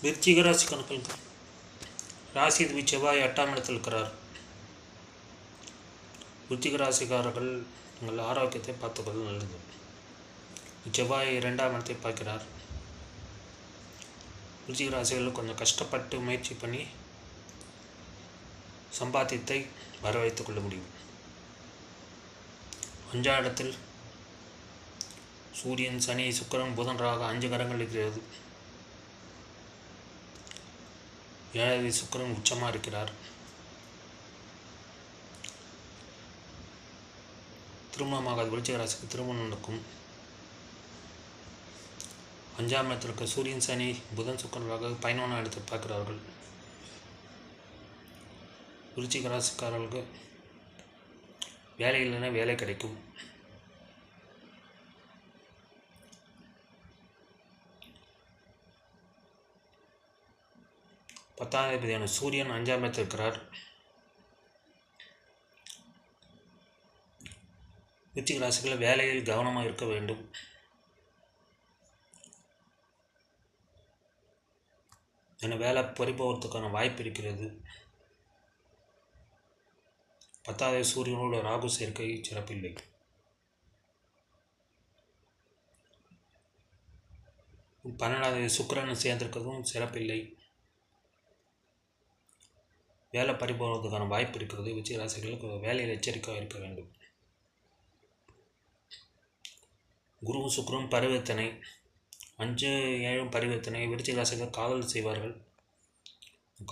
விருச்சிக ராசி கணக்கு ராசி அதிபதி செவ்வாய் 8ஆம் இடத்தில் இருக்கிறார். விருச்சிக ராசிக்காரர்கள் உங்கள் ஆரோக்கியத்தை பார்த்துக்கொள்ள நல்லது. செவ்வாய் 2ஆம் இடத்தை பார்க்கிறார். விருச்சிக ராசிகள் கொஞ்சம் கஷ்டப்பட்டு முயற்சி பண்ணி சம்பாத்தியத்தை வர வைத்துக் கொள்ள முடியும். 5ஆம் இடத்தில் சூரியன், சனி, சுக்கிரன், புதன், ராகு 5 கிரகங்கள் இருக்கிறது. 7வது சுக்கிரன் உச்சமாக இருக்கிறார். திருமணமாகாத விருச்சிக ராசிக்கு திருமணம் நடக்கும். 5ஆம் இடத்தில் இருக்க சூரியன், சனி, புதன், சுக்கிரன், ராகு 11ஆம் இடத்தை பார்க்கிறார்கள். விருச்சிக ராசிக்காரர்களுக்கு வேலை இல்லைன்னா வேலை கிடைக்கும். பத்தாம் அதிபதியான சூரியன் 5ஆம் இடத்தில் இருக்கிறார். விருச்சிக ராசிகளில் வேலையில் கவனமாக இருக்க வேண்டும். என வேலை பறிபோகிறதுக்கான வாய்ப்பு இருக்கிறது. 10வது சூரியனோட ராகு சேர்க்கை சிறப்பில்லை. பன்னெண்டாவது சுக்கிரன் சேர்ந்திருக்கிறதும் சிறப்பில்லை. வேலை பறிபோகிறதுக்கான வாய்ப்பு இருக்கிறது. விருச்சிக ராசிகளுக்கு வேலையில் எச்சரிக்கையாக இருக்க வேண்டும். குருவும் சுக்கிரனும் பரிவர்த்தனை 5, 7 பரிவர்த்தனை. விருச்சிக ராசிகள் காதல் செய்வார்கள்.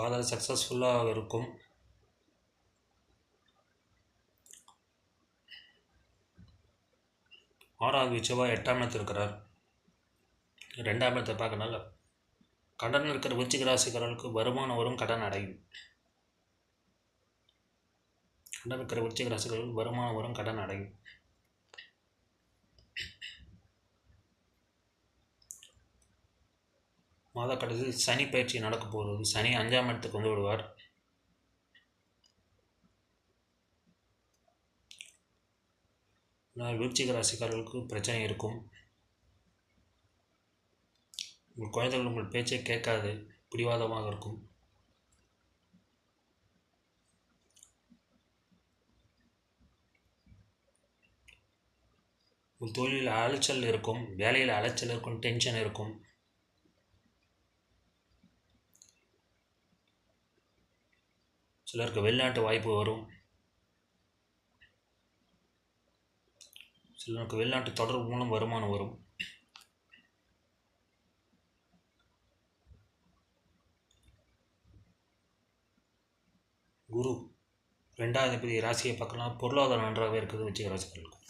காதல் சக்ஸஸ்ஃபுல்லாக இருக்கும். ஆறாவது செவ்வாய் 8ஆம் இடத்தில் இருக்கிறார். 2ஆம் இடத்தை பார்க்கறனால கடன் இருக்கிற விருச்சிக ராசிக்காரர்களுக்கு வருமானம் வரும், கடன் அடையும். கடன் இருக்கிற விருச்சிக ராசிக்காரர்களுக்கு வருமானம் வரும், கடன் அடையும். மாத கடைசியில் சனி பயிற்சி நடக்க போகிறது. சனி 5ஆம் இடத்துக்கு வந்து விடுவார். விருச்சிக ராசிக்காரர்களுக்கு பிரச்சனை இருக்கும். உங்கள் குழந்தைகள் உங்கள் பேச்சை கேட்காது, பிடிவாதமாக இருக்கும். உங்கள் தொழிலில் அலைச்சல் இருக்கும், வேலையில் அலைச்சல் இருக்கும், டென்ஷன் இருக்கும். சிலருக்கு வெளிநாட்டு வாய்ப்பு வரும். சிலருக்கு வெளிநாட்டு தொடர்பு மூலம் வருமானம் வரும். குரு 2ஆம் அதிபதி ராசியை பார்க்கலாம். பொருளாதாரம் நன்றாகவே இருக்குது விருச்சிக ராசிகளுக்கு.